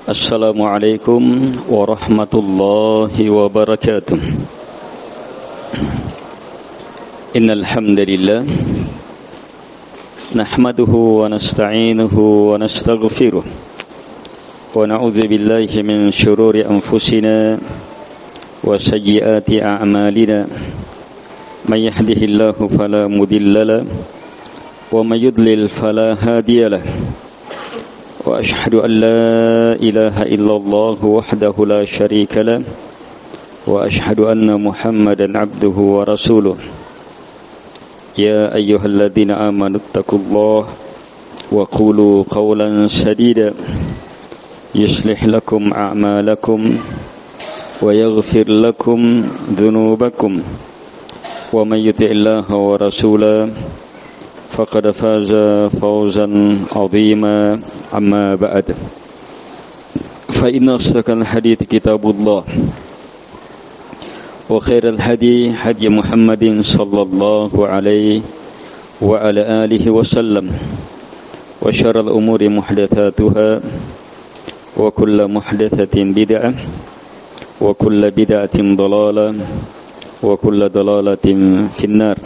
Assalamualaikum warahmatullahi wabarakatuh. Innal hamdalillah nahmaduhu wa nasta'inuhu wa nastaghfiruh wa na'udzu billahi min shururi anfusina wa sayyiati a'malina. Man yahdihillahu fala mudilla lahu wa may yudlil fala hadiya lahu. Wa ashhadu an la ilaha illallah wahdahu la syarika lah wa ashhadu anna Muhammadan abduhu wa rasuluh. Ya ayyuhalladzina amanu taqullaha wa qulu qawlan sadida yuslih lakum a'malakum wa yaghfir lakum dhunubakum wa may yuti'illaha wa rasulahu faqad faza fawzan 'azima. Amma ba'd. Fa inna asdaqal hadits kitabullah wa khairal hadi hadi Muhammadin sallallahu alaihi wa ala alihi wasallam wa syarrul umuri muhdatsatuha wa kullu muhdatsatin bid'ah wa kullu bid'atin dhalalah wa kullu dhalalatin finnar.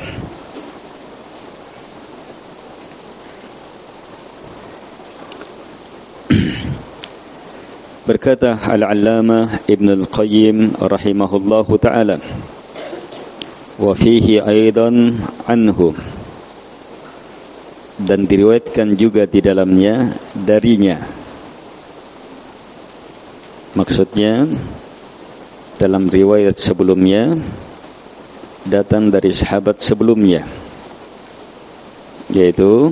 Berkata Al-Allamah Ibn Al-Qayyim rahimahullahu ta'ala, wa fihi aidan anhu, dan diriwayatkan juga di dalamnya darinya. Maksudnya dalam riwayat sebelumnya datang dari sahabat sebelumnya, yaitu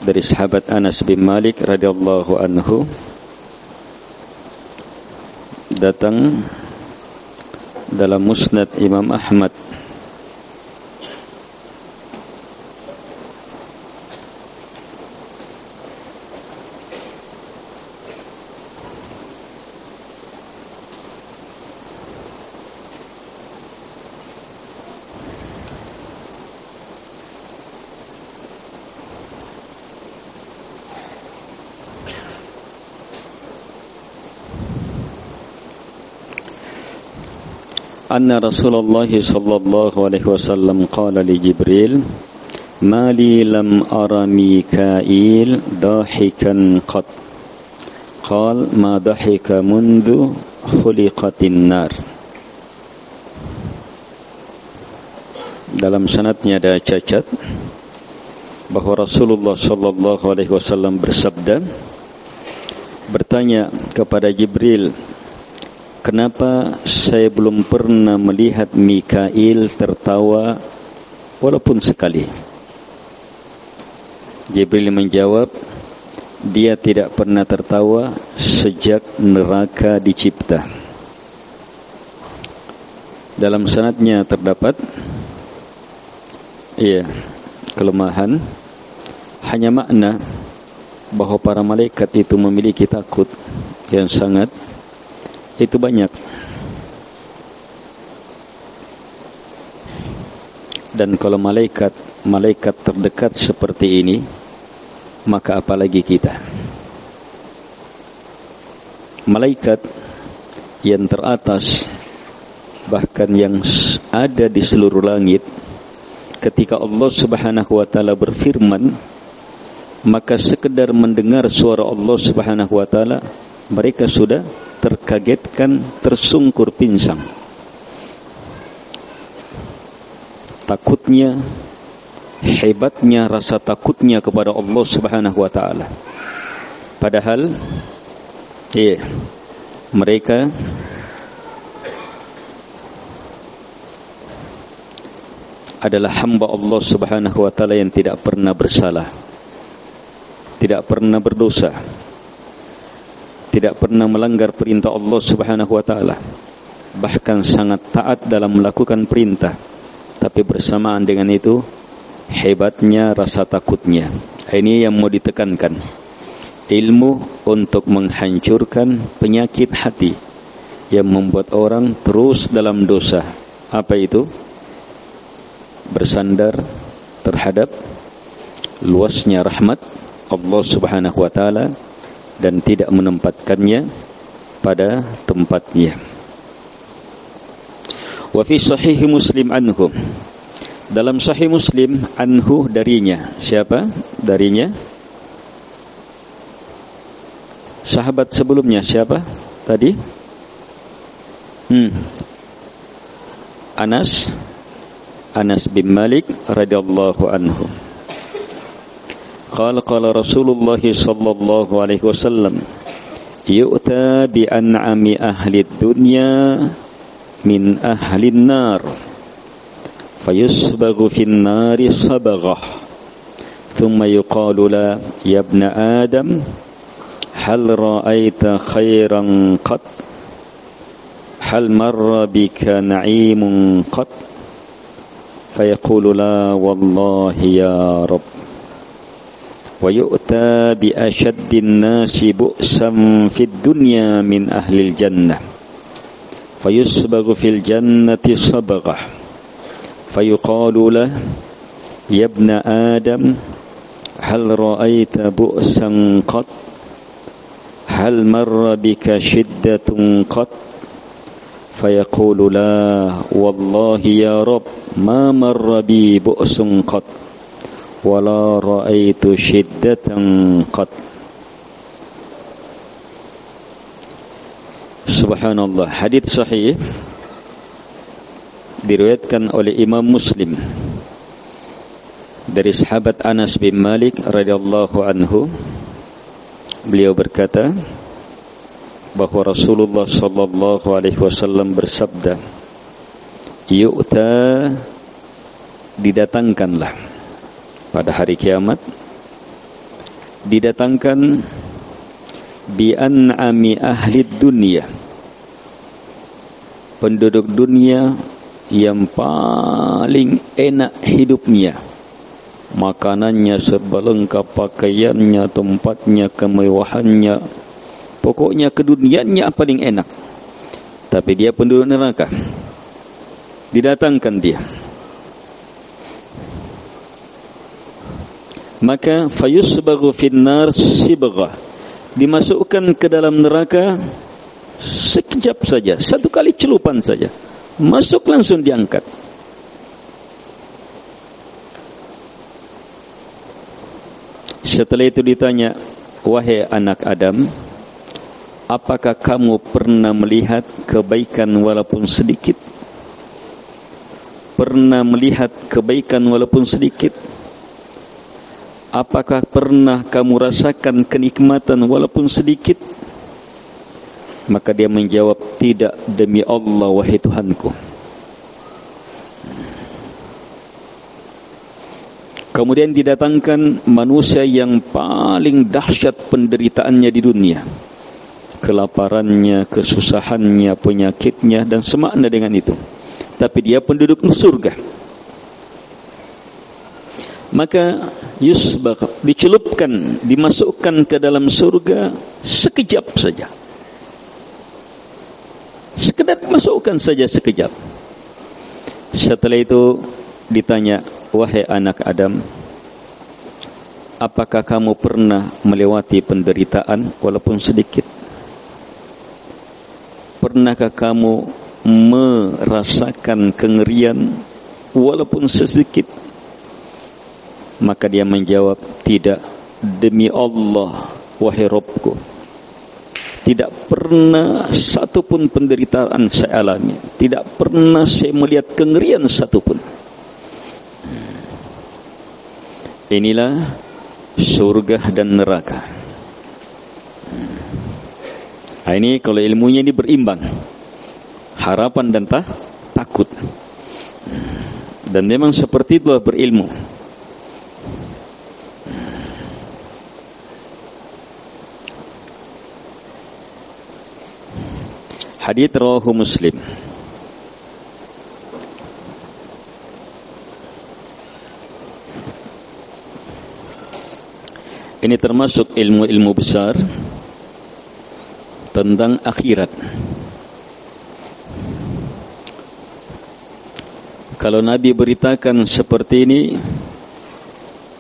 dari sahabat Anas bin Malik radhiyallahu anhu, datang dalam Musnad Imam Ahmad. Anna Rasulullah sallallahu alaihi wasallam qala li Jibril, ma li lam ara Mikail dahikan qat. Qal ma dahika mundu khuliqatin nar. Dalam sanadnya ada cacat bahwa Rasulullah sallallahu alaihi wasallam bersabda, bertanya kepada Jibril, kenapa saya belum pernah melihat Mikail tertawa walaupun sekali? Jibril menjawab, dia tidak pernah tertawa sejak neraka dicipta. Dalam sanadnya terdapat kelemahan, hanya makna bahwa para malaikat itu memiliki takut yang sangat itu banyak, dan kalau malaikat terdekat seperti ini, maka apalagi kita. Malaikat yang teratas, bahkan yang ada di seluruh langit, ketika Allah Subhanahu wa taala berfirman, maka sekedar mendengar suara Allah Subhanahu wa taala mereka sudah terkagetkan, tersungkur pinsang. Takutnya, hebatnya rasa takutnya kepada Allah Subhanahu wa taala. Padahal mereka adalah hamba Allah Subhanahu wa taala yang tidak pernah bersalah, tidak pernah berdosa, tidak pernah melanggar perintah Allah Subhanahu wa taala, bahkan sangat taat dalam melakukan perintah. Tapi bersamaan dengan itu hebatnya rasa takutnya. Ini yang mau ditekankan. Ilmu untuk menghancurkan penyakit hati yang membuat orang terus dalam dosa. Apa itu? Bersandar terhadap luasnya rahmat Allah Subhanahu wa taala, dan tidak menempatkannya pada tempatnya. Wa fi sahih Muslim anhu, dalam sahih Muslim, anhu darinya. Siapa darinya? Sahabat sebelumnya siapa tadi? Anas bin Malik radhiyallahu anhu. Qala Rasulullah sallallahu alaihi wasallam, yu'ta bi an'ami ahli dunya min ahli an-nar fayusbaghu fi an-nari sabaghah thumma yuqalu la ya ibna adam hal ra'aita khairan qat hal marra bika na'imun qat fayaqulu la wallahi ya rabb wa yu'ta bi ashaddin nasi bu'san fid dunya min ahli al-jannah fayusbaghu fil jannati sabaghah fayuqalu lah ya ibna adam hal ra'aita bu'san qat hal marra bika shiddatun qat fayaqulu la wallahi ya rabb ma marra bi bu'sun qat wala ra'aitu shiddatan qat. Subhanallah, hadits sahih diriwayatkan oleh Imam Muslim dari sahabat Anas bin Malik radhiyallahu anhu. Beliau berkata bahwa Rasulullah sallallahu alaihi wasallam bersabda, yu'ta, didatangkanlah pada hari kiamat, didatangkan bi an'ami ahli dunia, penduduk dunia yang paling enak hidupnya, makanannya serba lengkap, pakaiannya, tempatnya, kemewahannya, pokoknya keduniaannya paling enak. Tapi dia penduduk neraka. Didatangkan dia. Maka fayusbaghu finnar sibghah, dimasukkan ke dalam neraka sekejap saja, satu kali celupan saja, masuk langsung diangkat. Setelah itu ditanya, wahai anak Adam, apakah kamu pernah melihat kebaikan walaupun sedikit? Pernah melihat kebaikan walaupun sedikit? Apakah pernah kamu rasakan kenikmatan walaupun sedikit? Maka dia menjawab, tidak, demi Allah wahai Tuhanku. Kemudian didatangkan manusia yang paling dahsyat penderitaannya di dunia, kelaparannya, kesusahannya, penyakitnya dan semakna dengan itu, tapi dia penduduk surga. Maka yusbagh, dicelupkan, dimasukkan ke dalam surga sekejap saja, sekedar masukkan saja sekejap. Setelah itu ditanya, wahai anak Adam, apakah kamu pernah melewati penderitaan walaupun sedikit? Pernahkah kamu merasakan kengerian walaupun sedikit? Maka dia menjawab, tidak, demi Allah wahai Rabbku, tidak pernah satupun penderitaan saya alami, tidak pernah saya melihat kengerian satupun. Inilah surga dan neraka. Ini kalau ilmunya ini berimbang, harapan dan takut. Dan memang seperti itulah berilmu. Hadits rawahu Muslim. Ini termasuk ilmu-ilmu besar tentang akhirat. Kalau Nabi beritakan seperti ini,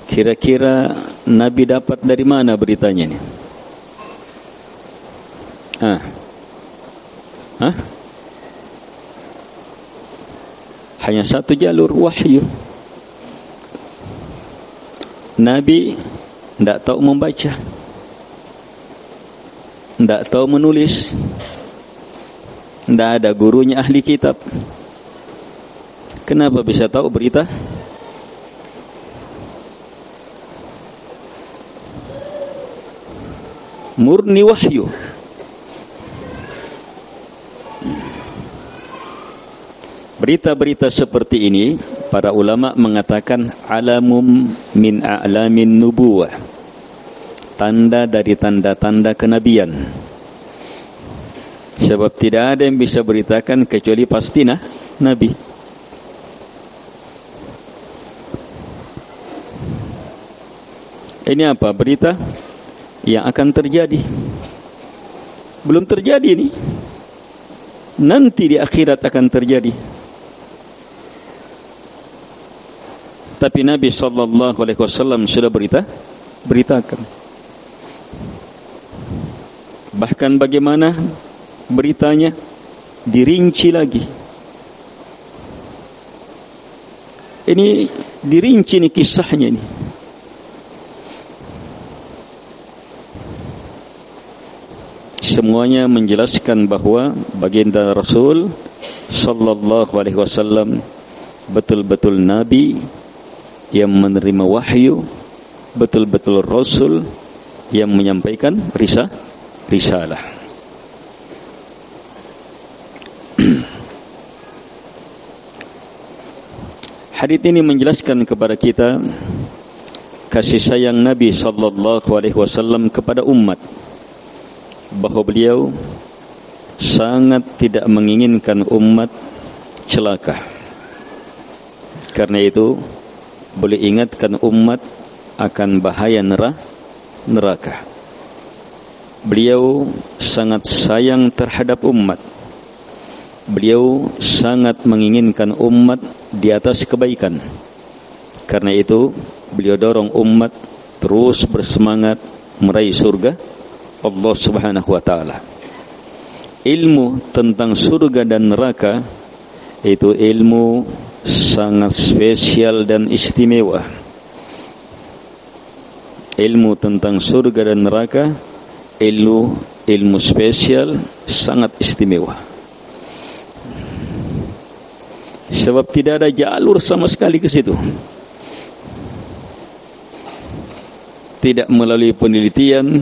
kira-kira Nabi dapat dari mana beritanya ini? Hanya satu jalur wahyu. Nabi tidak tahu membaca, tidak tahu menulis, tidak ada gurunya ahli kitab. Kenapa bisa tahu berita? Murni wahyu. Berita-berita seperti ini para ulama mengatakan alamum min a'lamin nubuwah, tanda dari tanda-tanda kenabian. Sebab tidak ada yang bisa beritakan kecuali pasti nabi. Ini apa? Berita yang akan terjadi. Belum terjadi ini. Nanti di akhirat akan terjadi. Tapi Nabi SAW sudah beritakan. Bahkan bagaimana beritanya dirinci lagi. Ini dirinci nih kisahnya ini. Semuanya menjelaskan bahwa baginda Rasul sallallahu alaihi wasallam betul-betul nabi yang menerima wahyu, betul-betul rasul yang menyampaikan risalah. Hadits ini menjelaskan kepada kita kasih sayang Nabi sallallahu alaihi wasallam kepada umat, bahwa beliau sangat tidak menginginkan umat celaka. Karena itu boleh ingatkan umat akan bahaya neraka. Beliau sangat sayang terhadap umat. Beliau sangat menginginkan umat di atas kebaikan. Karena itu beliau dorong umat terus bersemangat meraih surga Allah Subhanahu wa taala. Ilmu tentang surga dan neraka itu ilmu sangat spesial dan istimewa. Ilmu tentang surga dan neraka ilmu spesial sangat istimewa. Sebab tidak ada jalur sama sekali ke situ. Tidak melalui penelitian,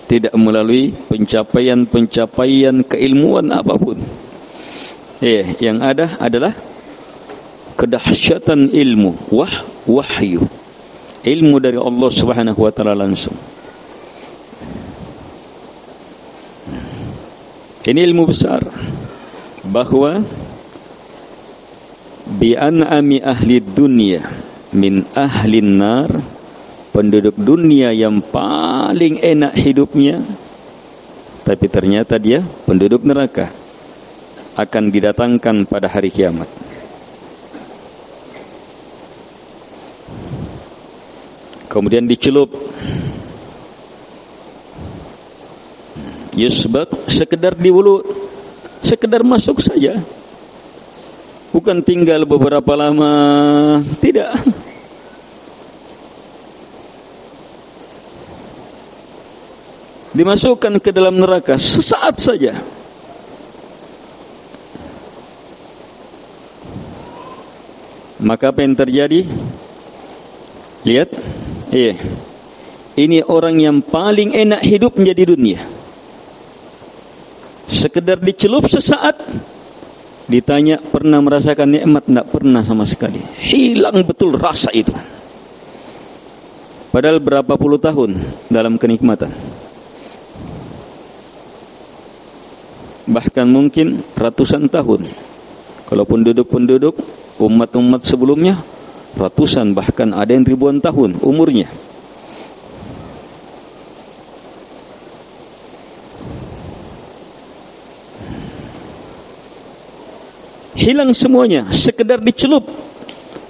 tidak melalui pencapaian keilmuan apapun. Yang ada adalah kedahsyatan ilmu, wahyu. Ilmu dari Allah Subhanahu wa taala langsung. Ini ilmu besar, bahwa bi an'ami ahli dunya min ahli nar, penduduk dunia yang paling enak hidupnya, tapi ternyata dia penduduk neraka, akan didatangkan pada hari kiamat. Kemudian dicelup, yusbak, sekedar diwulu, sekedar masuk saja, bukan tinggal beberapa lama, tidak. Dimasukkan ke dalam neraka sesaat saja. Maka apa yang terjadi? Lihat, ini orang yang paling enak hidupnya di dunia. Sekedar dicelup sesaat, ditanya pernah merasakan nikmat? Tidak pernah sama sekali. Hilang betul rasa itu. Padahal berapa puluh tahun dalam kenikmatan. Bahkan mungkin ratusan tahun. Kalau penduduk-penduduk umat-umat sebelumnya ratusan, bahkan ada yang ribuan tahun umurnya. Hilang semuanya, sekedar dicelup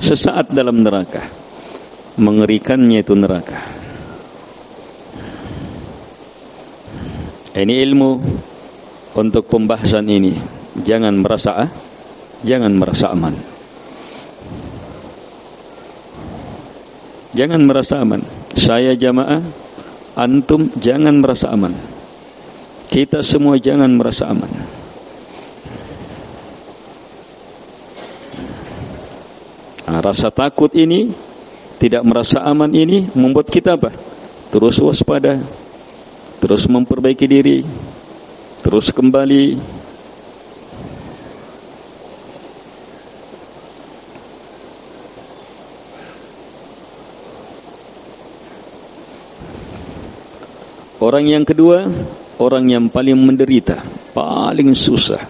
sesaat dalam neraka. Mengerikannya itu neraka. Ini ilmu untuk pembahasan ini. Jangan merasa aman. Jangan merasa aman. Saya jamaah, antum jangan merasa aman. Kita semua jangan merasa aman. Rasa takut ini, tidak merasa aman ini membuat kita apa? Terus waspada, terus memperbaiki diri, terus kembali. Orang yang kedua, orang yang paling menderita, paling susah.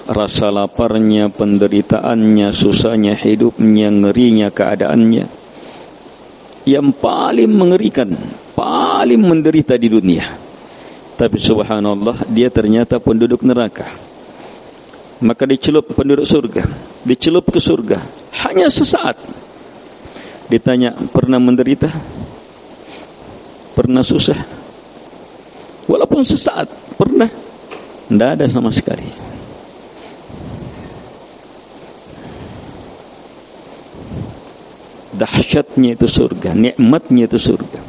Rasa laparnya, penderitaannya, susahnya hidupnya, ngerinya keadaannya, yang paling mengerikan, paling menderita di dunia. Tapi subhanallah, dia ternyata penduduk neraka. Maka dicelup penduduk surga, dicelup ke surga hanya sesaat. Ditanya, pernah menderita? Pernah susah? Walaupun sesaat, pernah? Tidak ada sama sekali. Dahsyatnya itu surga, nikmatnya itu surga,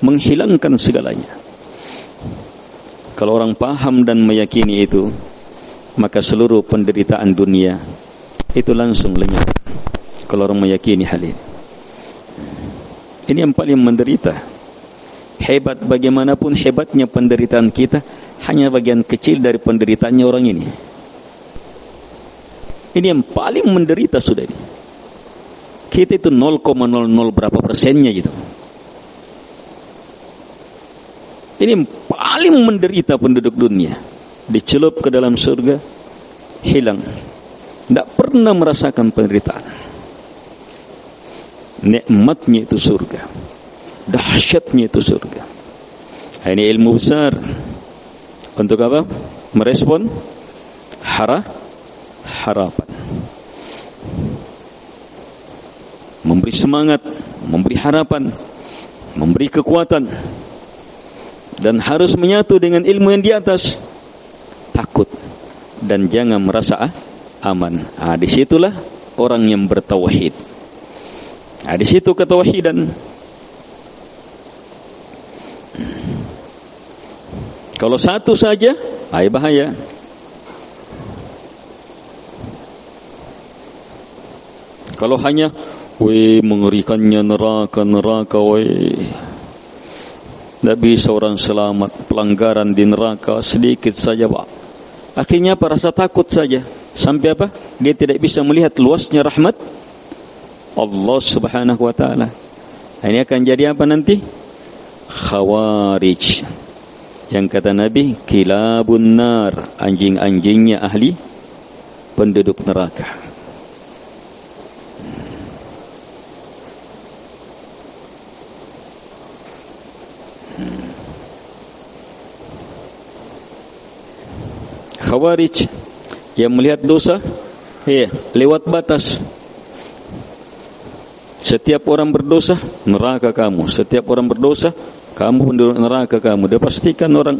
menghilangkan segalanya. Kalau orang paham dan meyakini itu, maka seluruh penderitaan dunia itu langsung lenyap. Kalau orang meyakini hal ini. Ini yang paling menderita. Hebat bagaimanapun hebatnya penderitaan kita, hanya bagian kecil dari penderitaannya orang ini. Ini yang paling menderita sudah ini. Kita itu 0,00 berapa persennya gitu. Ini yang paling menderita penduduk dunia. Dicelup ke dalam surga, hilang. Tidak pernah merasakan penderitaan. Nikmatnya itu surga, dahsyatnya itu surga. Ini ilmu besar. Untuk apa? Merespon harapan. Memberi semangat, memberi harapan, memberi kekuatan. Dan harus menyatu dengan ilmu yang di atas. Takut dan jangan merasa aman. Disitulah orang yang bertauhid. Di situ ketauhidan. Kalau satu saja, bahaya. Kalau hanya mengerikannya neraka, tidak bisa orang selamat. Pelanggaran di neraka sedikit saja, Pak. Akhirnya apa? Rasa takut saja. Sampai apa? Dia tidak bisa melihat luasnya rahmat Allah subhanahu wa ta'ala. Ini akan jadi apa nanti? Khawarij. Yang kata Nabi, kilabun nar, anjing-anjingnya ahli penduduk neraka. Khawarij yang melihat dosa lewat batas. Setiap orang berdosa, neraka kamu. Setiap orang berdosa, kamu penduduk neraka kamu. Dia pastikan orang.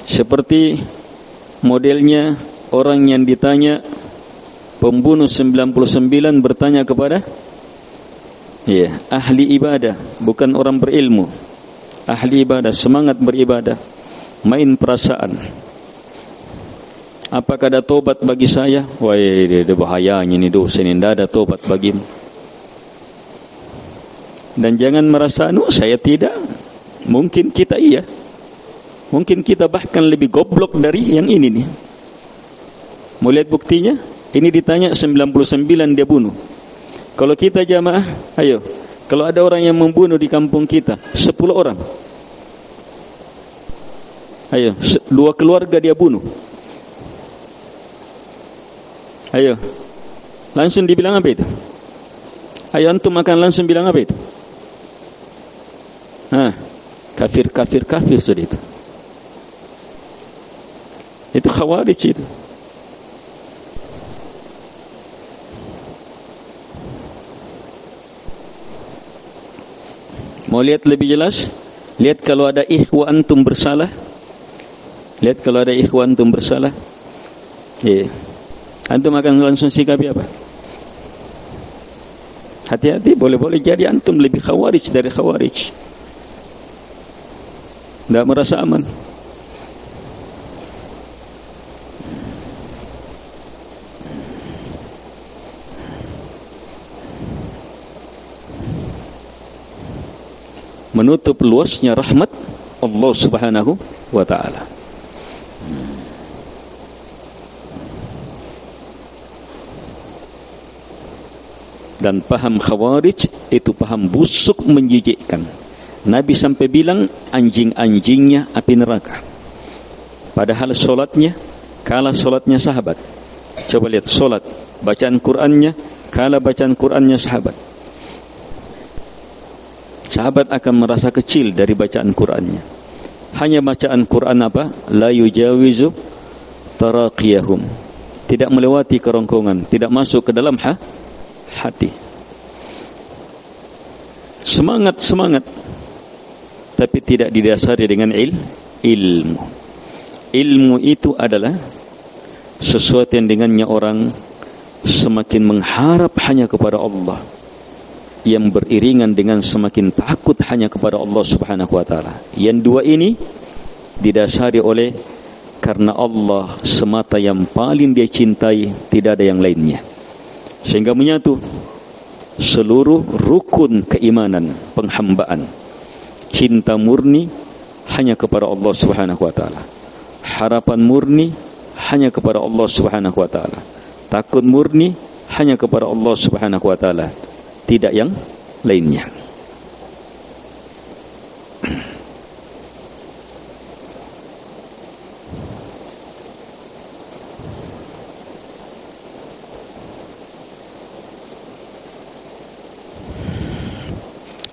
Seperti modelnya orang yang ditanya, pembunuh 99 bertanya kepada ahli ibadah, bukan orang berilmu. Ahli ibadah, semangat beribadah, main perasaan. Apakah ada tobat bagi saya? Wah, ada bahayanya ini dosa ini, tidak ada tobat bagimu. Dan jangan merasa, saya tidak. Mungkin kita iya. Mungkin kita bahkan lebih goblok dari yang ini nih. Mau lihat buktinya? Ini ditanya 99 dia bunuh. Kalau kita jamaah, ayo. Kalau ada orang yang membunuh di kampung kita 10 orang, ayo 2 keluarga dia bunuh. Ayo, langsung dibilang apa itu? Ayo antum akan langsung bilang apa itu? Kafir sudah itu. Itu khawarij itu. Mau lihat lebih jelas? Lihat kalau ada ikhwan antum bersalah. Lihat kalau ada ikhwan antum bersalah. Antum akan langsung sikapi apa? Hati-hati, boleh-boleh jadi antum lebih khawarij dari khawarij. Tidak merasa aman. Menutup luasnya rahmat Allah Subhanahu wa ta'ala. Dan paham khawarij itu paham busuk menjijikkan. Nabi sampai bilang anjing-anjingnya api neraka. Padahal solatnya kalah solatnya sahabat. Coba lihat solat, bacaan Qur'annya kalah bacaan Qur'annya sahabat. Sahabat akan merasa kecil dari bacaan Qur'annya. Hanya bacaan Qur'an apa? La yujawizu taraqiyahum. Tidak melewati kerongkongan, tidak masuk ke dalam hati. Semangat, tapi tidak didasari dengan ilmu. Ilmu itu adalah sesuatu yang dengannya orang semakin mengharap hanya kepada Allah, yang beriringan dengan semakin takut hanya kepada Allah Subhanahu wa ta'ala. Yang dua ini didasari oleh karena Allah semata yang paling dia cintai, tidak ada yang lainnya, sehingga menyatu seluruh rukun keimanan, penghambaan. Cinta murni hanya kepada Allah Subhanahu wa ta'ala. Harapan murni hanya kepada Allah Subhanahu wa ta'ala. Takut murni hanya kepada Allah Subhanahu wa ta'ala, tidak yang lainnya.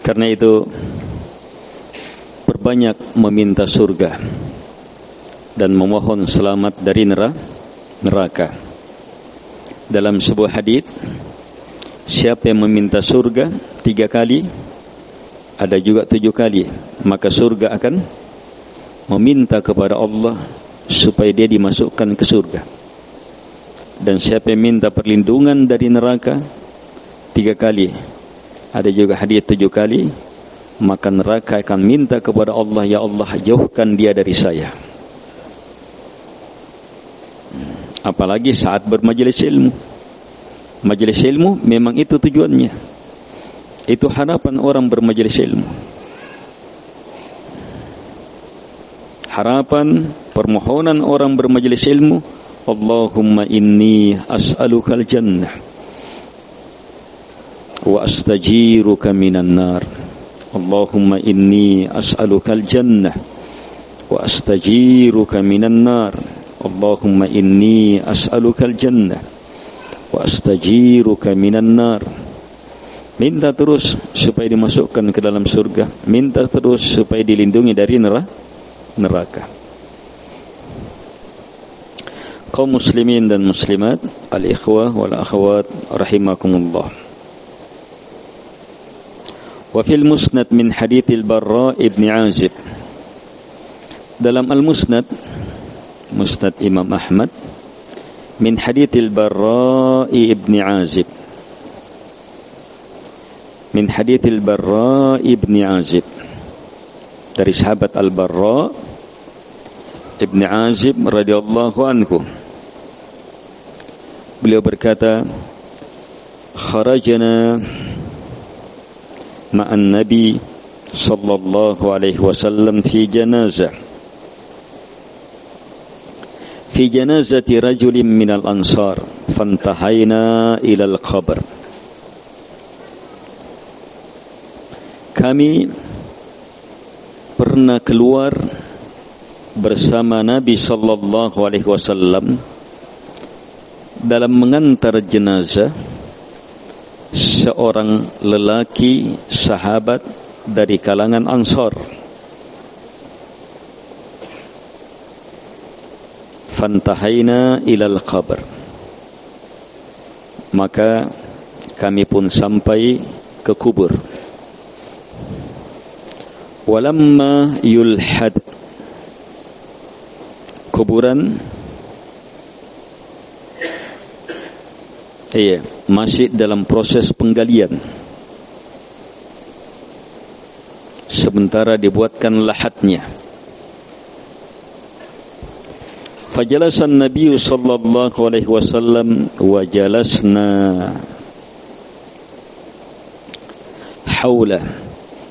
Karena itu perbanyak meminta surga dan memohon selamat dari neraka. Dalam sebuah hadits, siapa yang meminta surga 3 kali, ada juga 7 kali, maka surga akan meminta kepada Allah supaya dia dimasukkan ke surga. Dan siapa yang minta perlindungan dari neraka 3 kali, ada juga hadis 7 kali, maka neraka akan minta kepada Allah, ya Allah, jauhkan dia dari saya. Apalagi saat bermajelis ilmu. Majelis ilmu memang itu tujuannya. Itu harapan orang bermajelis ilmu. Harapan, permohonan orang bermajelis ilmu, Allahumma inni as'alukal jannah wa astajiruka minan nar. Allahumma inni as'alukal jannah wa astajiruka minan nar. Allahumma inni as'alukal jannah wa astajiruka minan nar. Minta terus supaya dimasukkan ke dalam surga, minta terus supaya dilindungi dari neraka. Kaum muslimin dan muslimat, al-ikhwah wal akhwat rahimakumullah. Wa fil musnad min hadits al-Barra ibn Azib. Dalam al-musnad, musnad Imam Ahmad, min hadits al-Barra ibn Azib. Min hadits al-Barra ibn Azib, dari sahabat al-Barra ibn Azib radhiyallahu anhu. Beliau berkata, kharajna ma'an Nabi sallallahu alaihi wasallam fi janazati rajulin minal ansar fantahayna ilal qabr. Kami pernah keluar bersama Nabi sallallahu alaihi wasallam dalam mengantar jenazah seorang lelaki sahabat dari kalangan Ansar. Fantahayna ilal qabr, maka kami pun sampai ke kubur. Walamma yulhad, kuburan masih dalam proses penggalian, sementara dibuatkan lahatnya. Fajalasan Nabi sallallahu alaihi wasallam wa jalasna haula.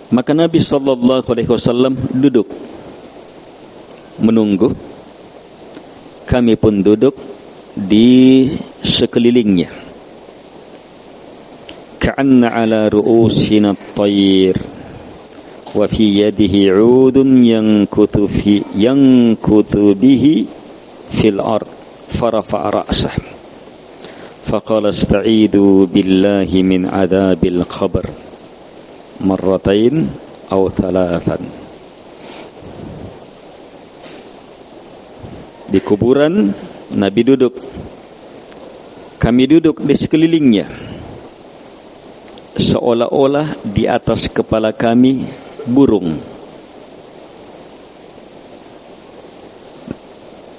Maka Nabi sallallahu alaihi wasallam duduk menunggu, kami pun duduk di sekelilingnya. Ka'anna ala ru'usina at-tayr wa fi yadihi 'udun yankuthu bihi fil ard farafa'a ra'sah faqala ista'idu billahi min 'adzabil qabr marratain aw thalathan. Di kuburan Nabi duduk, kami duduk di sekelilingnya, seolah-olah di atas kepala kami burung.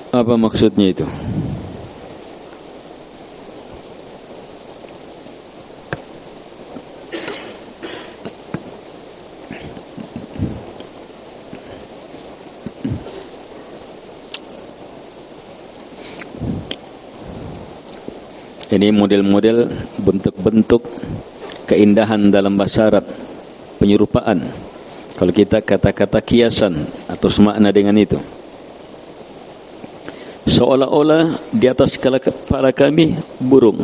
Apa maksudnya itu? Ini model-model bentuk-bentuk keindahan dalam bahasa Arab, penyerupaan. Kalau kita kata-kata kiasan atau semakna dengan itu. Seolah-olah di atas kepala kami burung.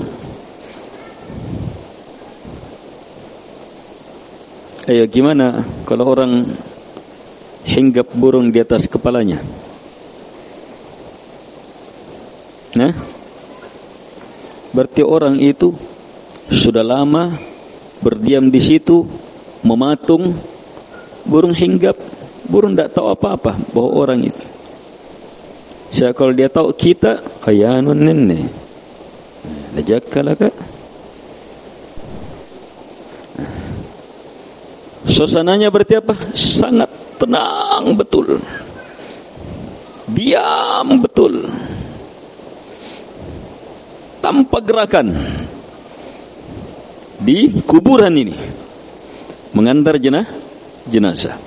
Ayo, gimana kalau orang hinggap burung di atas kepalanya? Nah, berarti orang itu sudah lama berdiam di situ, mematung, burung hinggap, burung tidak tahu apa-apa bahwa orang itu. Saya kalau dia tahu kita, ayanun nene, najakkalah kak. Suasananya berarti apa? Sangat tenang betul, diam betul, tanpa gerakan di kuburan ini mengantar jenazah.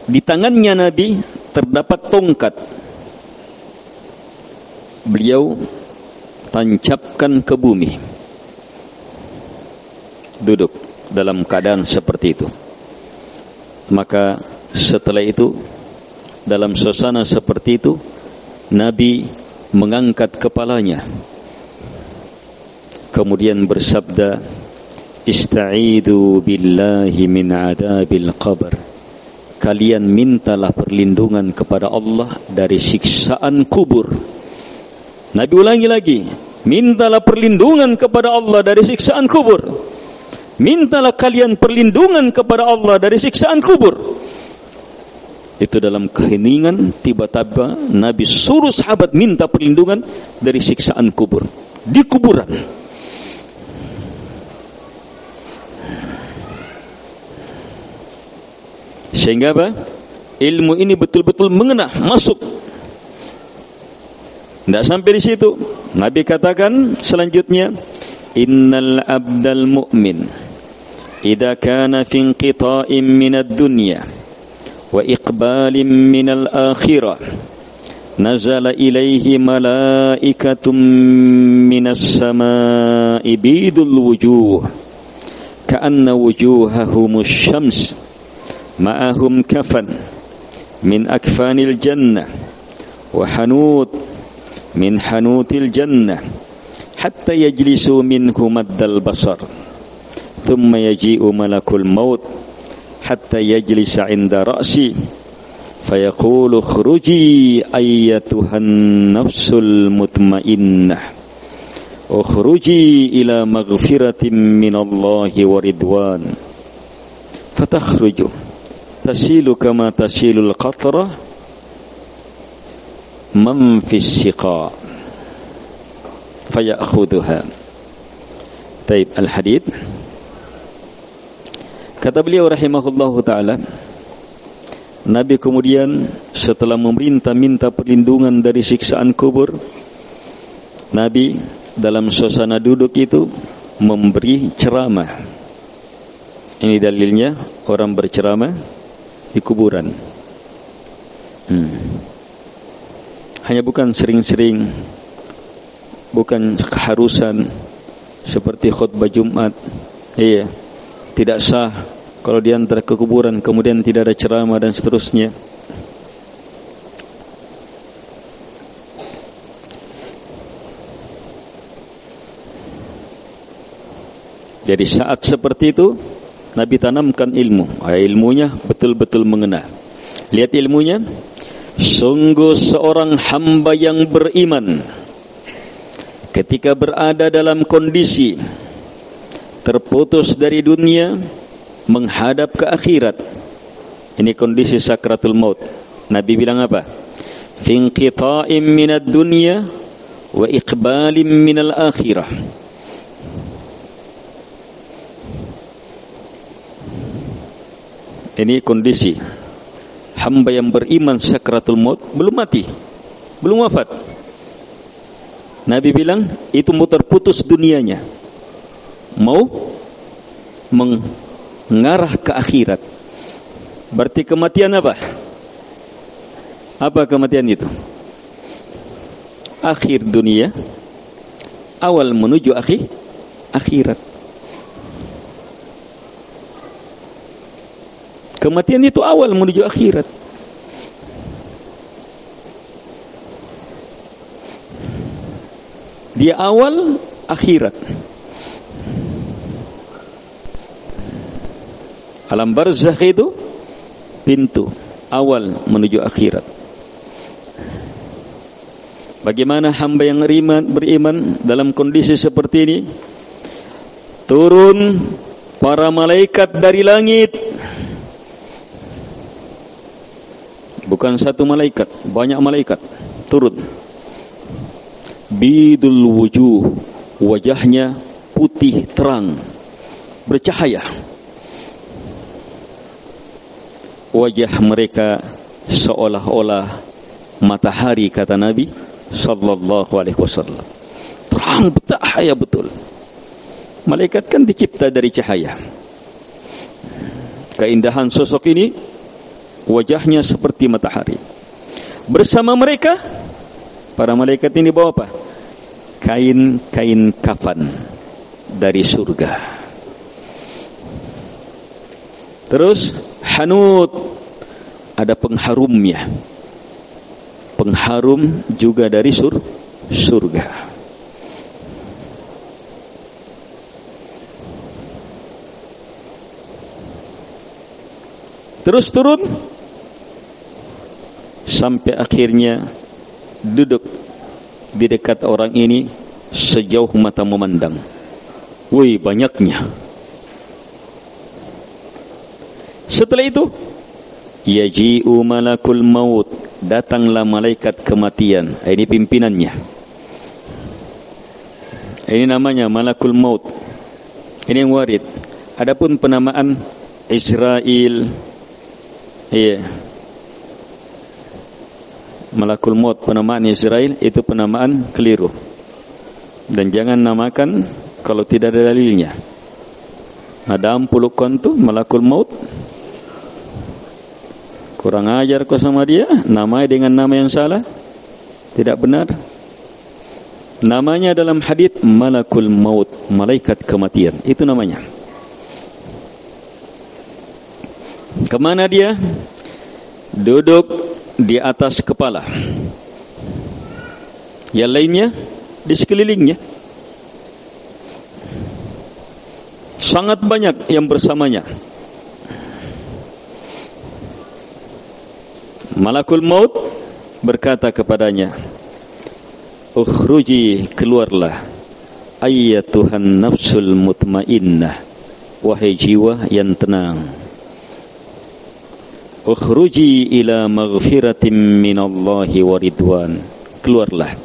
Di tangannya Nabi terdapat tongkat. Beliau tancapkan ke bumi. Duduk dalam keadaan seperti itu. Maka setelah itu, dalam suasana seperti itu, Nabi mengangkat kepalanya, kemudian bersabda, Ista'idu billahi min adabil qabr. Kalian mintalah perlindungan kepada Allah dari siksaan kubur. Nabi ulangi lagi, mintalah perlindungan kepada Allah dari siksaan kubur. Mintalah kalian perlindungan kepada Allah dari siksaan kubur. Itu dalam keheningan, tiba-tiba Nabi suruh sahabat minta perlindungan dari siksaan kubur di kuburan. Sehingga apa? Ilmu ini betul-betul mengena, masuk. Tidak sampai di situ. Nabi katakan selanjutnya, Innal abdal mu'min idza kana fi inqita'in minad dunya wa iqbalin minal akhirah nazala ilaihi malaikatum minas samaa'i bidul wujuh ka'anna wujuhahumus syams ma'ahum kafan min akfanil jannah wa hanut min hanutil jannah hatta yajlisu minhu maddal basar thumma yaji'u malakul maut hatta yajlisa 'inda ra'si fayaqulu khruji ayyatuhan nafsul mutmainnah ukhruji ila maghfiratin minallahi wa ridwan fatakhruju tasilu kama tasilul qatrah man fis siqa fayakhudhuha. Taib al-hadith. Kata beliau rahimahullahu ta'ala, Nabi kemudian setelah minta perlindungan dari siksaan kubur, Nabi dalam suasana duduk itu memberi ceramah. Ini dalilnya orang berceramah di kuburan. Hanya bukan sering-sering, bukan keharusan seperti khutbah Jumat. Iya, tidak sah kalau diantar ke kuburan kemudian tidak ada ceramah dan seterusnya. Jadi saat seperti itu Nabi tanamkan ilmu. Ilmunya betul-betul mengena. Lihat ilmunya. Sungguh seorang hamba yang beriman ketika berada dalam kondisi terputus dari dunia menghadap ke akhirat. Ini kondisi sakratul maut. Nabi bilang apa? Fi inqita'im minad dunya wa iqbalim minal akhirah. Ini kondisi hamba yang beriman sakratul maut, belum mati, belum wafat. Nabi bilang itu mau terputus dunianya, mau mengarah ke akhirat. Berarti kematian apa? Apa kematian itu? Akhir dunia, awal menuju akhirat. Kematian itu awal menuju akhirat. Dia awal akhirat. Alam barzakh itu pintu awal menuju akhirat. Bagaimana hamba yang beriman dalam kondisi seperti ini? Turun para malaikat dari langit. Bukan satu malaikat, banyak malaikat turun. Bidul wujuh, wajahnya putih terang, bercahaya. Wajah mereka seolah-olah matahari, kata Nabi sallallahu alaihi wasallam. Terang, bercahaya betul. Malaikat kan dicipta dari cahaya. Keindahan sosok ini, wajahnya seperti matahari. Bersama mereka, para malaikat ini bawa apa? Kain-kain kafan dari surga. Terus hanut, ada pengharumnya. Pengharum juga dari surga. Terus turun sampai akhirnya duduk di dekat orang ini sejauh mata memandang. Wih, banyaknya. Setelah itu, yaji'u malakul maut, datanglah malaikat kematian. Ini pimpinannya. Ini namanya malakul maut. Ini yang warid. Adapun penamaan Israel, iya, malakul maut, penamaan Israel itu penamaan keliru. Dan jangan namakan kalau tidak ada dalilnya. Ada ampulukon tu malakul maut. Kurang ajar kau sama dia, namanya dengan nama yang salah. Tidak benar. Namanya dalam hadits malakul maut, malaikat kematian. Itu namanya. Kemana dia? Duduk di atas kepala. Yang lainnya di sekelilingnya. Sangat banyak yang bersamanya. Malakul maut berkata kepadanya, "Ukhruji, keluarlah, ayyatuhan nafsul mutmainnah, wahai jiwa yang tenang. Ukhruji ila maghfiratin minallahi wa ridwan." Keluarlah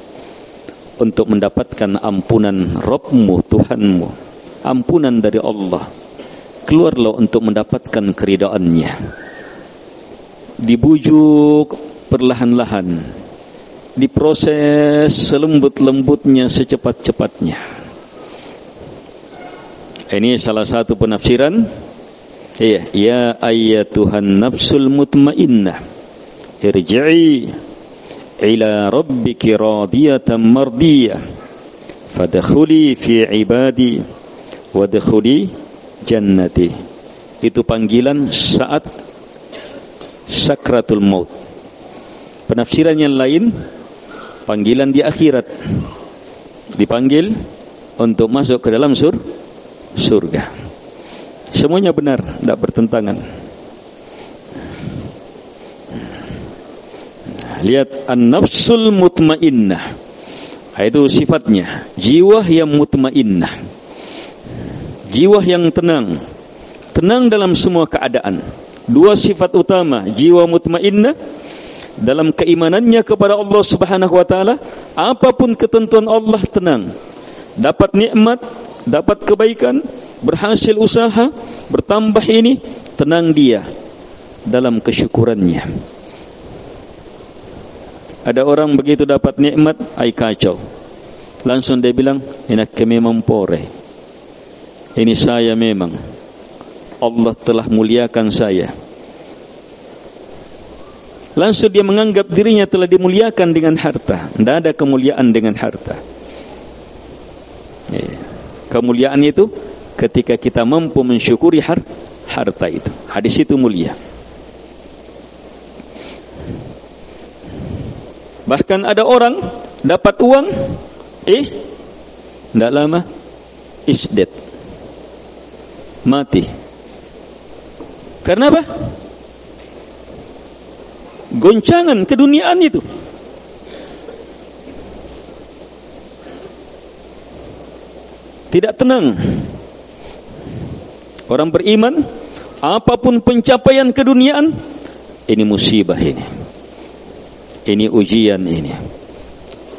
untuk mendapatkan ampunan Rabbmu, Tuhanmu, ampunan dari Allah keluarlah untuk mendapatkan keridhaannya. Dibujuk perlahan-lahan, diproses selembut-lembutnya, secepat-cepatnya. Ini salah satu penafsiran. Ya ayyatuhan nafsul mutmainnah, irji'i ila rabbiki radiyatan mardiyah, fadkhuli fi ibadi wadkhuli jannati. Itu panggilan saat sakratul maut. Penafsiran yang lain, panggilan di akhirat, dipanggil untuk masuk ke dalam surga. Semuanya benar, tidak bertentangan. Lihat an-nafsul mutmainnah, itu sifatnya jiwa yang mutmainnah, jiwa yang tenang, tenang dalam semua keadaan. Dua sifat utama jiwa mutmainnah dalam keimanannya kepada Allah Subhanahu wa taala. Apapun ketentuan Allah, tenang. Dapat nikmat, dapat kebaikan, berhasil usaha, bertambah ini, tenang dia dalam kesyukurannya. Ada orang begitu dapat nikmat, ai kacau. Langsung dia bilang, "Ini kami mempore. Ini saya memang. Allah telah muliakan saya." Langsung dia menganggap dirinya telah dimuliakan dengan harta. Tidak ada kemuliaan dengan harta. Kemuliaan itu ketika kita mampu mensyukuri harta itu. Hadis itu mulia. Bahkan ada orang dapat uang, tidak lama is dead, mati. Karena apa? Goncangan keduniaan itu. Tidak tenang. Orang beriman, apapun pencapaian keduniaan, ini musibah ini. Ini ujian ini.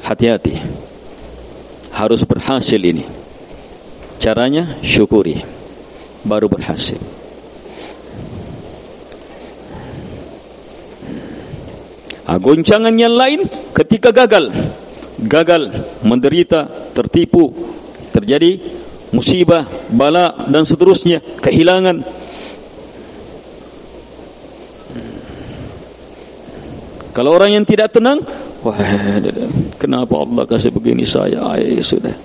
Hati-hati. Harus berhasil ini. Caranya syukuri, baru berhasil. Goncangan yang lain ketika gagal, menderita, tertipu, terjadi musibah, bala dan seterusnya, kehilangan. Kalau orang yang tidak tenang, wah, kenapa Allah kasih begini saya? Sudah.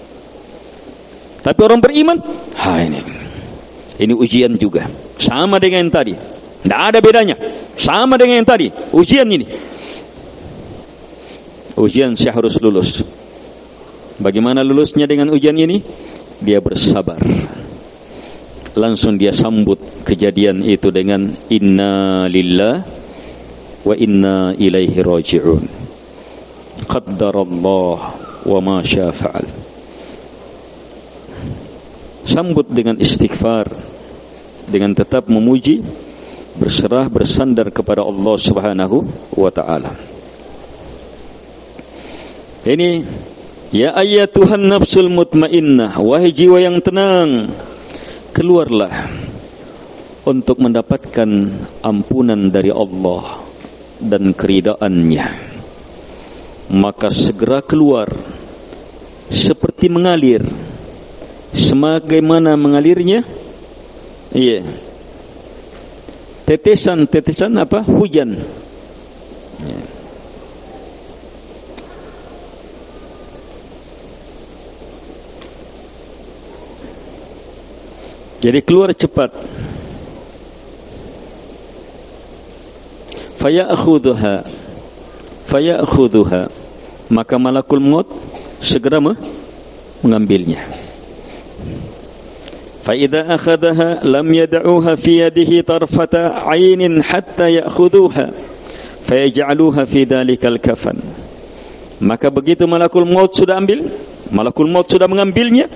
Tapi orang beriman, ini ujian juga, sama dengan yang tadi, tidak ada bedanya, sama dengan yang tadi, ujian ini. Ujian saya harus lulus. Bagaimana lulusnya dengan ujian ini? Dia bersabar. Langsung dia sambut kejadian itu dengan inna lillah wa inna ilaihi raji'un. Qaddarallah wa ma syaa fa'al. Sambut dengan istighfar, dengan tetap memuji, berserah, bersandar kepada Allah Subhanahu wa taala. Ini ya ayyatuhan nafsul mutmainnah, wahai jiwa yang tenang, keluarlah untuk mendapatkan ampunan dari Allah dan keridhaannya. Maka segera keluar seperti mengalir. Sebagaimana mengalirnya tetesan-tetesan apa? Hujan. Jadi keluar cepat. Faya'khudhuha, maka malakul maut segera mengambilnya. Fa idza akhadhaha lam yad'uha fi yadihi tarfata 'ainin hatta ya'khudhuha fayaj'aluha fi dhalikal kafan. Maka begitu malakul maut sudah mengambilnya,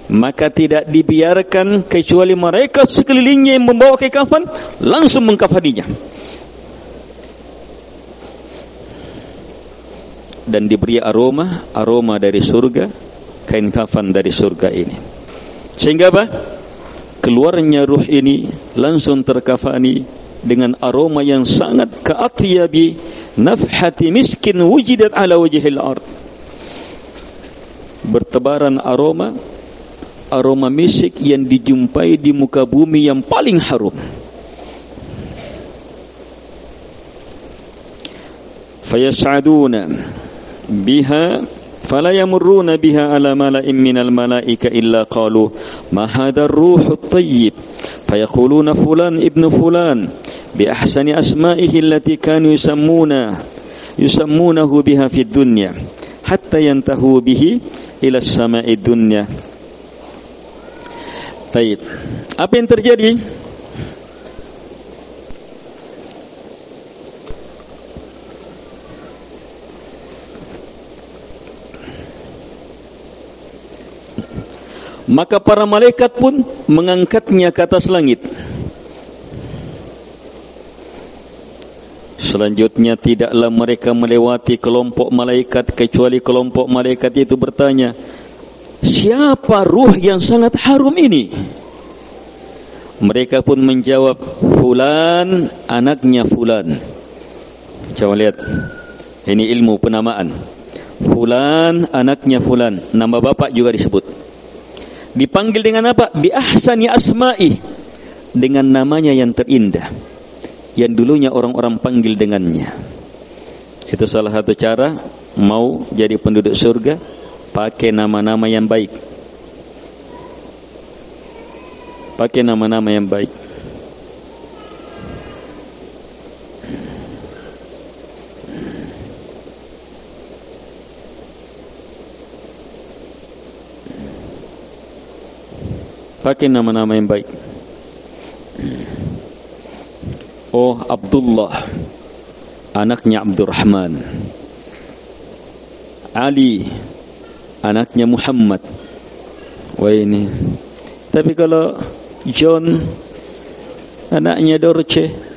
maka tidak dibiarkan kecuali mereka sekelilingnya yang membawa ke kafan langsung mengkafaninya. Dan diberi aroma dari surga, kain kafan dari surga ini. Sehingga apa? keluarnya ruh ini langsung terkafani dengan aroma yang sangat ka'atyabi nafhati miskin wujidat ala wajhil ard. Bertebaran aroma misik yang dijumpai di muka bumi yang paling harum. Fayas'aduna biha fala yamurruna biha ala mala'in minal malaika illa qalu ma hadha ar-ruhu at-tayyib fayaquluna fulan ibnu fulan bi ahsani asma'ihi allati kanu yusammunahu biha fid dunya hatta yantahu bihi ila as-sama'i dunya. Baik. Apa yang terjadi? Maka para malaikat pun mengangkatnya ke atas langit. Selanjutnya tidaklah mereka melewati kelompok malaikat kecuali kelompok malaikat itu bertanya, siapa ruh yang sangat harum ini? Mereka pun menjawab, fulan, anaknya fulan. Coba lihat, ini ilmu penamaan. Fulan, anaknya fulan. Nama bapak juga disebut. Dipanggil dengan apa? Bi ahsani asma'i, dengan namanya yang terindah, yang dulunya orang-orang panggil dengannya. Itu salah satu cara mau jadi penduduk surga, pakai nama-nama yang baik. Pakai nama-nama yang baik. Pakai nama-nama yang baik. Oh, Abdullah, anaknya Abdurrahman. Ali, anaknya Muhammad. Wah ini. Tapi kalau John, anaknya Dorce.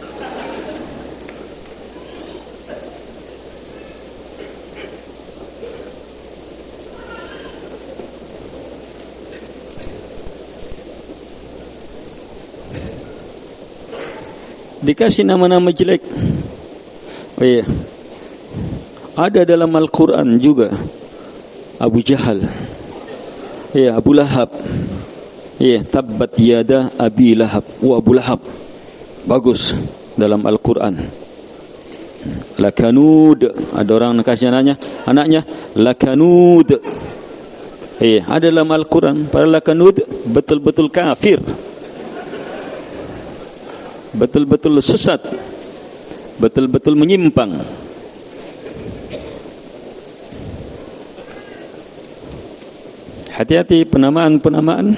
Dikasih nama-nama jelek. Oh iya. Ada dalam Al-Quran juga Abu Jahal. Iya, Abu Lahab. Iya, tabbat yada Abi Lahab wa Abu Lahab. Bagus dalam Al-Quran. Lakanud, ada orang kasih anaknya Lakanud. Iya, ada dalam Al-Quran. Para Lakanud betul-betul kafir, betul-betul sesat, betul-betul menyimpang. Hati-hati penamaan-penamaan.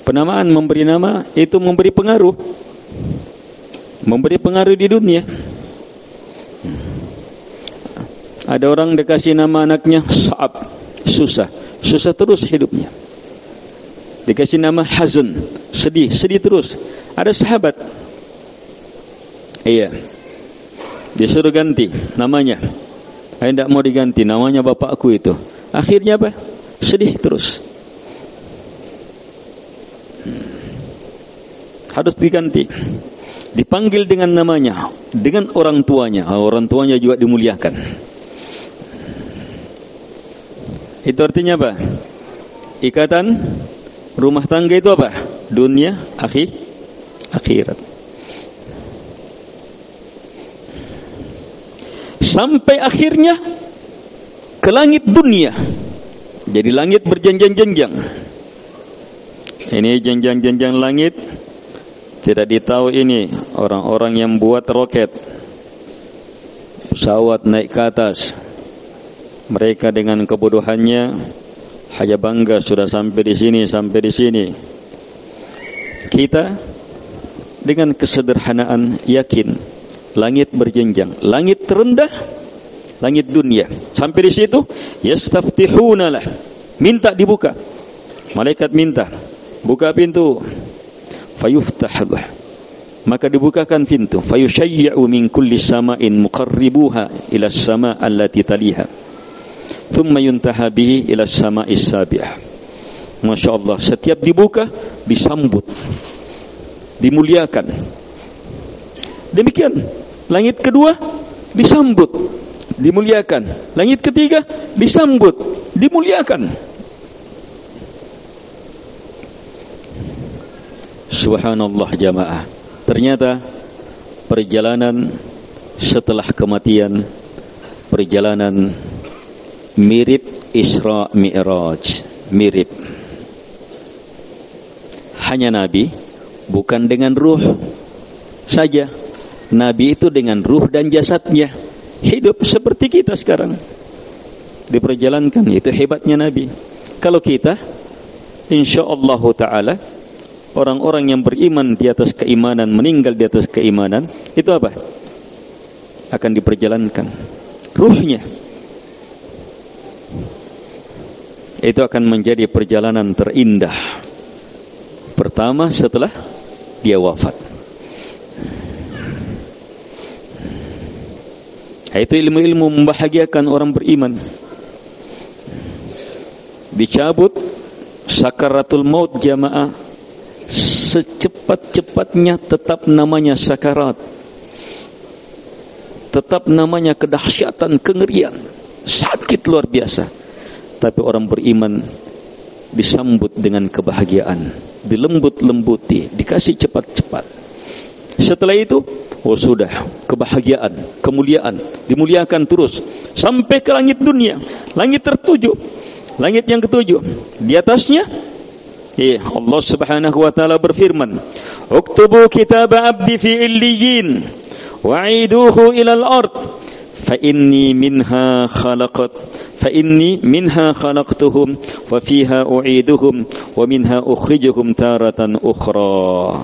Penamaan memberi nama itu memberi pengaruh. Memberi pengaruh di dunia. Ada orang dikasih nama anaknya Sa'ab, susah terus hidupnya. Dikasih nama Hazan, sedih terus. Ada sahabat, iya, disuruh ganti namanya. Saya tidak mau diganti, namanya bapakku itu. Akhirnya apa? Sedih terus. Harus diganti. Dipanggil dengan namanya, dengan orang tuanya. Orang tuanya juga dimuliakan. Itu artinya apa? Ikatan rumah tangga itu apa? Dunia, akhirat. Sampai akhirnya ke langit dunia. Jadi langit berjenjang-jenjang. Ini jenjang-jenjang langit. Tidak ditahu ini orang-orang yang buat roket, pesawat naik ke atas. Mereka dengan kebodohannya hanya bangga sudah sampai di sini. Kita dengan kesederhanaan yakin langit berjenjang, langit terendah, langit dunia. Sampai di situ, yastaftihuna lah, minta dibuka. Malaikat minta, buka pintu. Fayuftah lah, maka dibukakan pintu. Fayushayyi'u min kulli sama'in muqarribuha ila as-sama' allati taliha. Thumma yuntaha bihi ila as-sama'is sabi'ah. Masya Allah, setiap dibuka disambut, dimuliakan. Demikian langit kedua disambut, dimuliakan. Langit ketiga disambut, dimuliakan. Subhanallah jamaah. Ternyata perjalanan setelah kematian, perjalanan mirip Isra Mi'raj, mirip. Hanya Nabi bukan dengan ruh saja. Nabi itu dengan ruh dan jasadnya hidup seperti kita sekarang, diperjalankan. Itu hebatnya Nabi. Kalau kita, insyaallah ta'ala, orang-orang yang beriman di atas keimanan, meninggal di atas keimanan, itu apa? Akan diperjalankan ruhnya. Itu akan menjadi perjalanan terindah pertama setelah dia wafat. Itu ilmu-ilmu membahagiakan orang beriman. Dicabut sakaratul maut jamaah, secepat-cepatnya tetap namanya sakarat, tetap namanya kedahsyatan, kengerian, sakit luar biasa. Tapi orang beriman disambut dengan kebahagiaan, dilembut-lembuti, dikasih cepat-cepat. Setelah itu, oh sudah, kebahagiaan, kemuliaan, dimuliakan terus sampai ke langit dunia, langit tertuju, langit yang ketujuh. Di atasnya, Allah Subhanahu wa taala berfirman, "Uktubu kitab abdi fi illiyin wa'iduhu ila al-ard fa inni minha khalaqtuhum wa fiha u'iduhum wa minha ukhrijuhum taratan ukhra."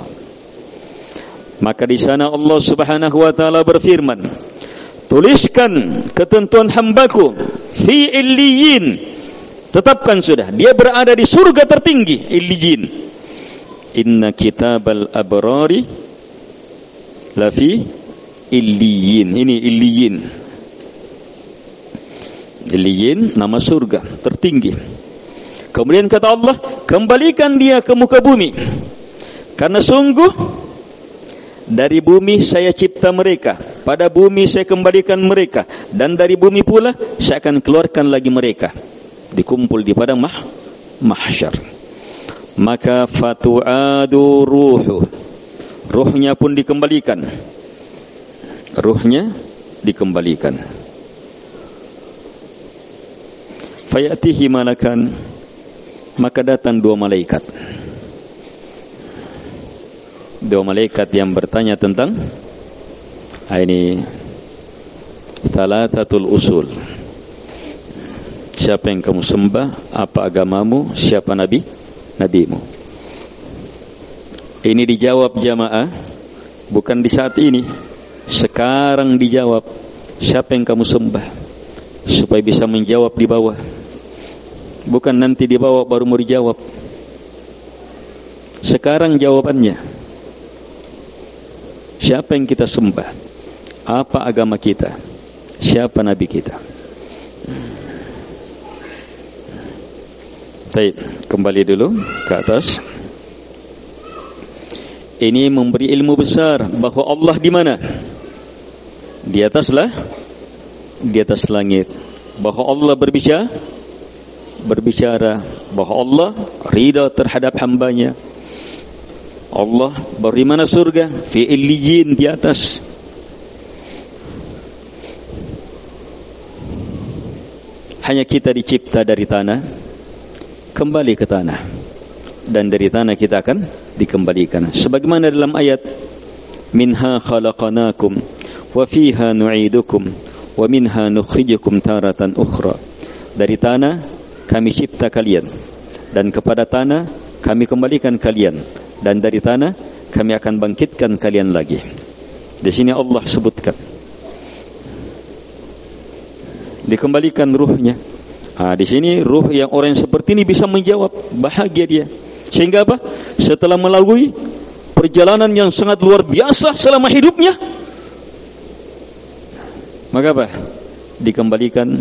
Maka di sana Allah Subhanahu wa taala berfirman, tuliskan ketentuan hambaku fi illiyin, tetapkan sudah dia berada di surga tertinggi, illiyin. Inna kitabal abrari lafi illiyin. Ini illiyin. Illiyin nama surga tertinggi. Kemudian kata Allah, kembalikan dia ke muka bumi, karena sungguh dari bumi saya cipta mereka, pada bumi saya kembalikan mereka, dan dari bumi pula saya akan keluarkan lagi mereka, dikumpul di padang mahsyar. Maka fatu'adu ruhnya pun dikembalikan, ruhnya dikembalikan. Fayatihi malakan, maka datang dua malaikat. Dua malaikat yang bertanya tentang ini thalathatul usul. Siapa yang kamu sembah, apa agamamu, siapa nabimu. Ini dijawab jamaah, bukan di saat ini, sekarang dijawab. Siapa yang kamu sembah, supaya bisa menjawab di bawah, bukan nanti di bawah baru mau dijawab. Sekarang jawabannya, siapa yang kita sembah, apa agama kita, siapa nabi kita. Baik, kembali dulu ke atas. Ini memberi ilmu besar bahwa Allah di mana? Di ataslah, di atas langit. Bahwa Allah berbicara, bahwa Allah ridha terhadap hambanya. Allah beri mana surga? Fi illiyin, di atas. Hanya kita dicipta dari tanah, kembali ke tanah, dan dari tanah kita akan dikembalikan. Sebagaimana dalam ayat, minha khalaqnakum wa fiha nu'idukum wa minha nukhrijukum taratan ukhra. Dari tanah kami cipta kalian, dan kepada tanah kami kembalikan kalian, dan dari tanah kami akan bangkitkan kalian lagi. Di sini Allah sebutkan dikembalikan ruhnya. Di sini ruh yang orang seperti ini bisa menjawab, bahagia dia. Sehingga apa? Setelah melalui perjalanan yang sangat luar biasa selama hidupnya, maka apa? Dikembalikan.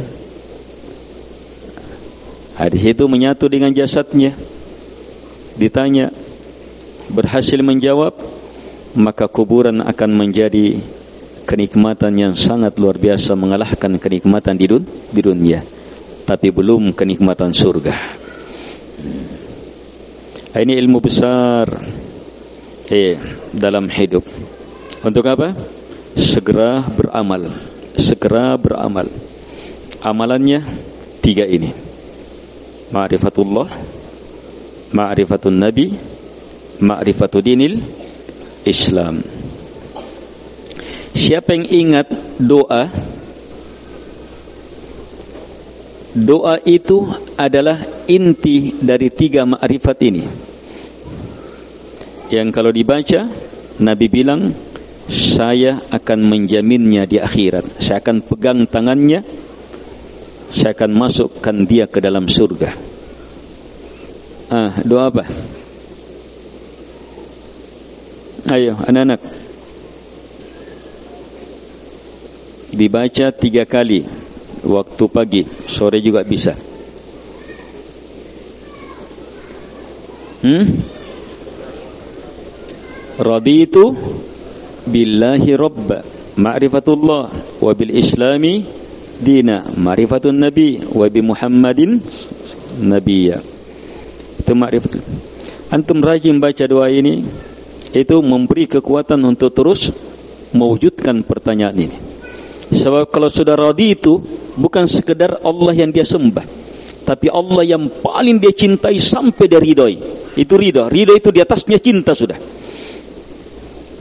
Di situ menyatu dengan jasadnya, ditanya, berhasil menjawab, maka kuburan akan menjadi kenikmatan yang sangat luar biasa, mengalahkan kenikmatan di dunia, tapi belum kenikmatan surga. Ini ilmu besar dalam hidup. Untuk apa? Segera beramal. Segera beramal. Amalannya 3 ini: ma'rifatullah, ma'rifatun nabi, ma'rifatu dinil Islam. Siapa yang ingat doa, doa itu adalah inti dari 3 ma'rifat ini, yang kalau dibaca, Nabi bilang, saya akan menjaminnya di akhirat. Saya akan pegang tangannya, saya akan masukkan dia ke dalam surga. Doa apa? Ayo anak-anak, dibaca 3 kali, waktu pagi, sore juga bisa. Raditu billahi rabba, ma'rifatullah, wa bil islami dina, ma'rifatun nabi, wa bi Muhammadin nabiyya. Itu ma'rifat. Antum rajin baca doa ini, itu memberi kekuatan untuk terus mewujudkan pertanyaan ini. Sebab kalau sudah raditu, bukan sekedar Allah yang dia sembah, tapi Allah yang paling dia cintai sampai dia ridhoi. Itu ridho. Ridho itu di atasnya cinta sudah.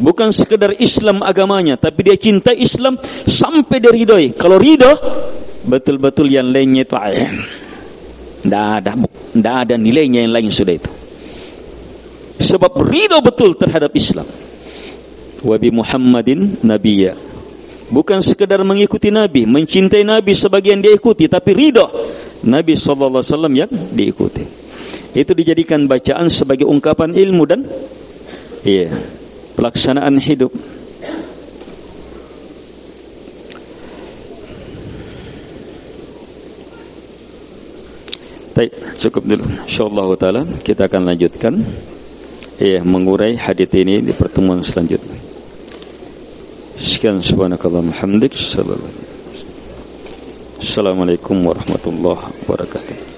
Bukan sekedar Islam agamanya, tapi dia cinta Islam sampai dia ridhoi. Kalau ridho, betul-betul yang lainnya itu tidak ada nilainya yang lain sudah itu. Sebab ridho betul terhadap Islam. Wa bi Muhammadin nabiyya. Bukan sekedar mengikuti Nabi, mencintai Nabi sebagian dia ikuti, tapi ridho Nabi sallallahu alaihi wasallam yang diikuti. Itu dijadikan bacaan sebagai ungkapan ilmu dan pelaksanaan hidup. Baik, cukup dulu. Insyaallah taala kita akan lanjutkan mengurai hadis ini di pertemuan selanjutnya. Sekian, subhanakallahumma hamdik, assalamualaikum warahmatullahi wabarakatuh.